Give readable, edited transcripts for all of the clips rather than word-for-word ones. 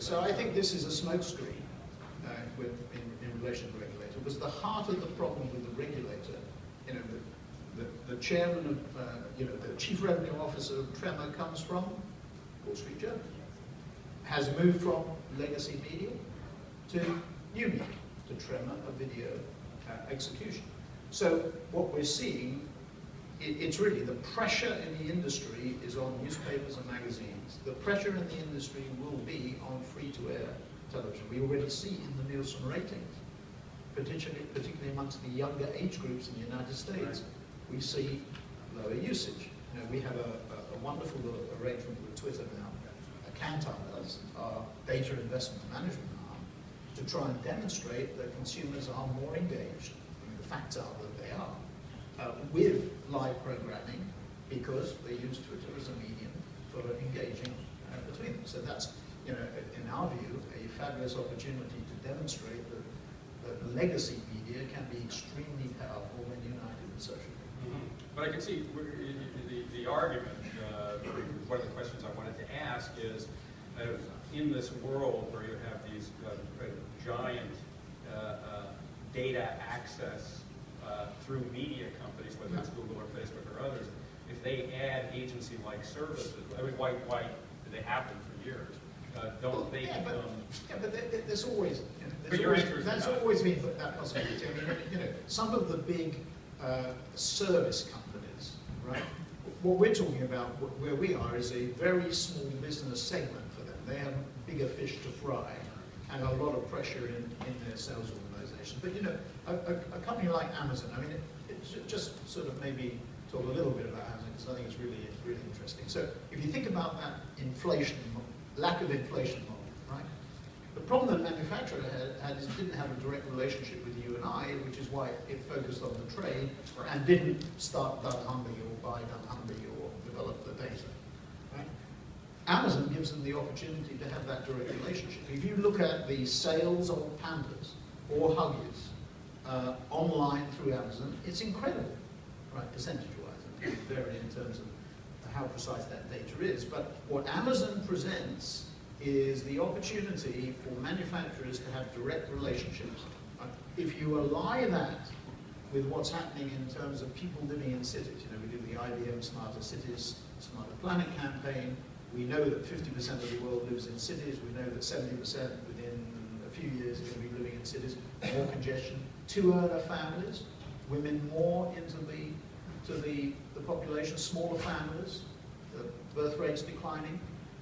So I think this is a smokescreen in relation to the regulator. It was the heart of the problem with the regulator. You know, the chairman of, you know, the chief revenue officer of Tremor comes from Wall Street Journal. Has moved from legacy media to new media, to Tremor, a video execution. So what we're seeing, it's really the pressure in the industry is on newspapers and magazines. The pressure in the industry will be on free-to-air television. We already see in the Nielsen ratings, particularly amongst the younger age groups in the United States, right. We see lower usage. You know, we have a wonderful arrangement with Twitter now. Kantar does, our data investment management arm, to try and demonstrate that consumers are more engaged, and the facts are that they are, with live programming because they use Twitter as a medium for engaging between them. So that's, you know, in our view, a fabulous opportunity to demonstrate that legacy media can be extremely powerful when united with social media. Mm-hmm. But I can see the argument, one of the questions I wanted to ask is, in this world where you have these giant data access through media companies, whether it's Google or Facebook or others, if they add agency-like services, I mean, why did they have them for years? Don't they become... But there's always... But your answer is that's always been that possibility. I mean, you know, some of the big service companies, right? What we're talking about, where we are, is a very small business segment for them. They have bigger fish to fry and a lot of pressure in their sales organization. But you know, a company like Amazon, I mean, it's just sort of maybe talk a little bit about Amazon, because I think it's really interesting. So if you think about that inflation, lack of inflation model, right? The problem that manufacturer had is it didn't have a direct relationship with you and I, which is why it focused on the trade and didn't start dunnhumby or buy dunnhumby or develop the data. Right? Amazon gives them the opportunity to have that direct relationship. If you look at the sales of Pampers or Huggies online through Amazon, it's incredible, right? Percentage-wise, it can vary in terms of how precise that data is. But what Amazon presents is the opportunity for manufacturers to have direct relationships. If you ally that with what's happening in terms of people living in cities, you know, we do the IBM Smarter Cities, Smarter Planet campaign. We know that 50% of the world lives in cities. We know that 70% within a few years are going to be living in cities. More congestion. Two-earner families, women more into the population, smaller families, the birth rates declining.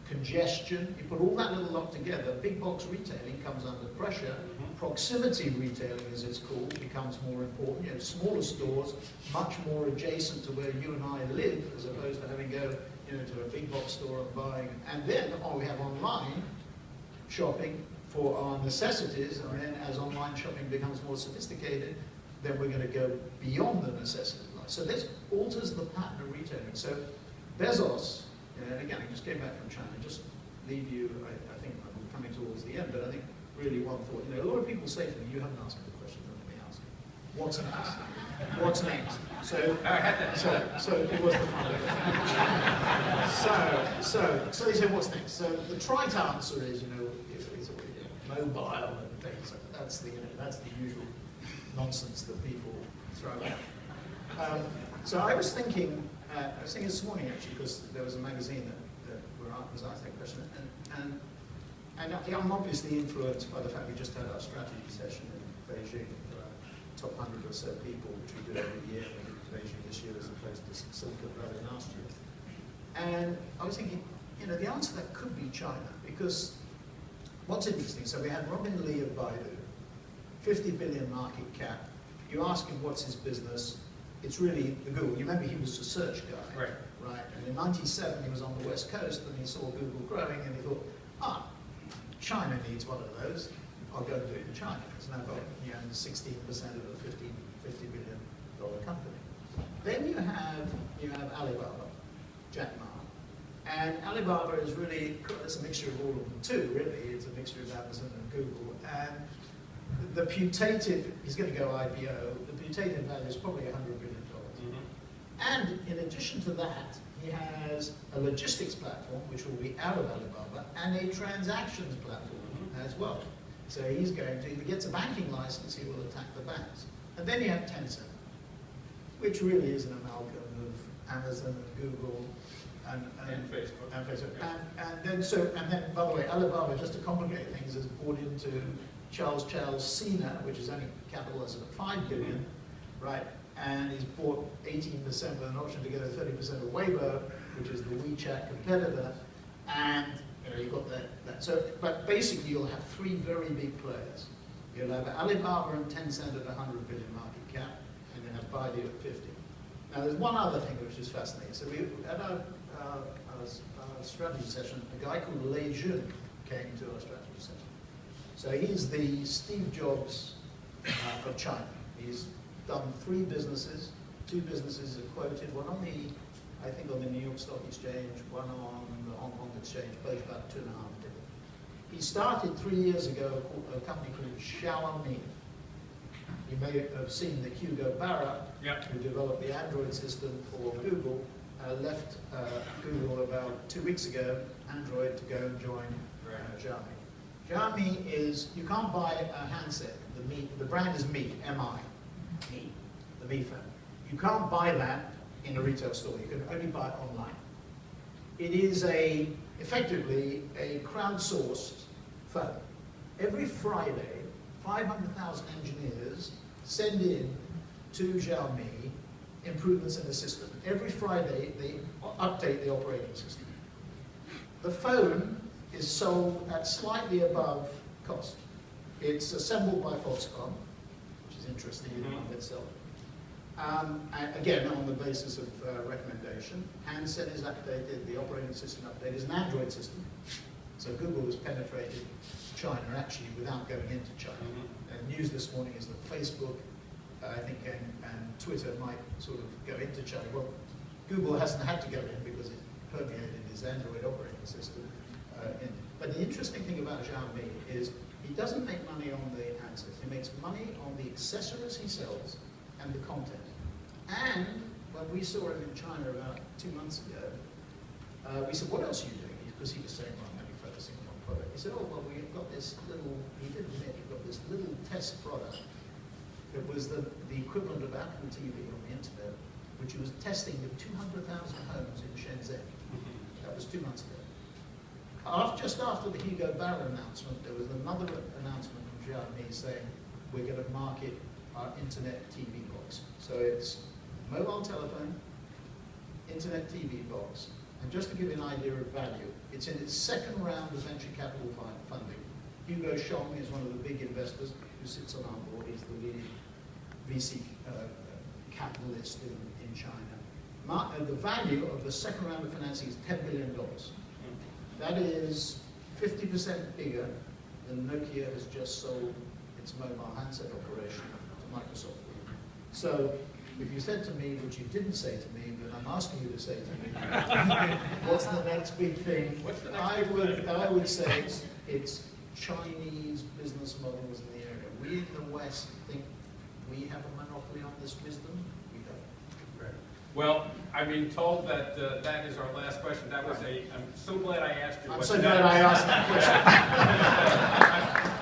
Congestion, you put all that little lot together, big box retailing comes under pressure. Proximity retailing, as it's called, becomes more important. You know, smaller stores, much more adjacent to where you and I live, as opposed to having to go, you know, to a big box store and buying. And then we have online shopping for our necessities, and then as online shopping becomes more sophisticated, then we're going to go beyond the necessities. So this alters the pattern of retailing. So Bezos, and again, I just came back from China, just leave you, I think I'm coming towards the end, but I think really one thought, you know, a lot of people say to me, you haven't asked me the question, let me ask you. What's next? What's next? So it was the fun of it. So they say, what's next? So the trite answer is, you know, mobile and data. That's the usual nonsense that people throw out. So I was thinking this morning actually, because there was a magazine that was asked that question, and I'm obviously influenced by the fact we just had our strategy session in Beijing for our top 100 or so people, which we do every year. We did Beijing this year as opposed to Silicon Valley last year. And I was thinking, you know, the answer to that could be China, because what's interesting, so we had Robin Lee of Baidu, 50 billion market cap. You ask him what's his business, it's really the Google. You remember he was a search guy, right? And in '97 he was on the West Coast and he saw Google growing and he thought, China needs one of those. I'll go and do it in China. It's now got 16% of a $50 billion company. Then you have Alibaba, Jack Ma, and Alibaba is really, it's a mixture of all of them too. Really, it's a mixture of Amazon and Google. And the putative, he's going to go IPO. The putative value is probably $100 billion. And in addition to that, he has a logistics platform, which will be out of Alibaba, and a transactions platform as well. So he's going to, if he gets a banking license, he will attack the banks. And then you have Tencent, which really is an amalgam of Amazon and Google and Facebook. And Facebook. And then, by the way, Alibaba, just to complicate things, has bought into Charles Sina, which is only capitalized at 5 billion, right? And he's bought 18% with an option to get a 30% of Weibo, which is the WeChat competitor. And you've got that. So, but basically, you'll have 3 very big players. You'll have Alibaba and Tencent at 100 billion market cap, and then have Baidu at 50. Now, there's one other thing which is fascinating. So, we at our strategy session, a guy called Lei Jun came to our strategy session. So, he's the Steve Jobs of China. He's done 3 businesses. 2 businesses are quoted. One on the, I think, on the New York Stock Exchange. One on the Hong Kong Exchange. Both about 2.5 billion. He started 3 years ago a company called Xiaomi. You may have seen that Hugo Barra, who developed the Android system for Google, left Google about 2 weeks ago, Android, to go and join Xiaomi. Xiaomi is, you can't buy a handset. The brand is Mi, M-I, Mi, the Mi phone. You can't buy that in a retail store. You can only buy it online. It is effectively a crowdsourced phone. Every Friday, 500,000 engineers send in to Xiaomi improvements in the system. Every Friday, they update the operating system. The phone is sold at slightly above cost. It's assembled by Foxconn, which is interesting in and of itself. Again, on the basis of recommendation. Handset is updated, the operating system updated. It's an Android system. So Google has penetrated China actually without going into China. And news this morning is that Facebook, I think, and Twitter might sort of go into China. Well, Google hasn't had to go in because it permeated his Android operating system. But the interesting thing about Xiaomi is he doesn't make money on the handsets. He makes money on the accessories he sells and the content. And when we saw him in China about 2 months ago, we said, what else are you doing? Because he was saying, well, I'm only focusing on one product. He said, oh, well, we've got this little, he did admit, we've got this little test product that was the equivalent of Apple TV on the internet, which he was testing with 200,000 homes in Shenzhen. That was 2 months ago. Just after the Hugo Barra announcement, there was another announcement from Xiaomi saying, we're going to market our internet TV box. So it's mobile telephone, internet TV box. And just to give you an idea of value, it's in its 2nd round of venture capital funding. Hugo Shong is one of the big investors who sits on our board. He's the leading VC capitalist in China. The value of the 2nd round of financing is $10 billion. That is 50% bigger than Nokia has just sold its mobile handset operation to Microsoft. So if you said to me, which you didn't say to me, but I'm asking you to say to me, what's the next big thing? I would say it's Chinese business models in the area. We in the West think we have a monopoly on this wisdom. We don't. Right. Well, I've been told that that is our last question. That was I'm so glad I asked you. I'm so glad I asked that question.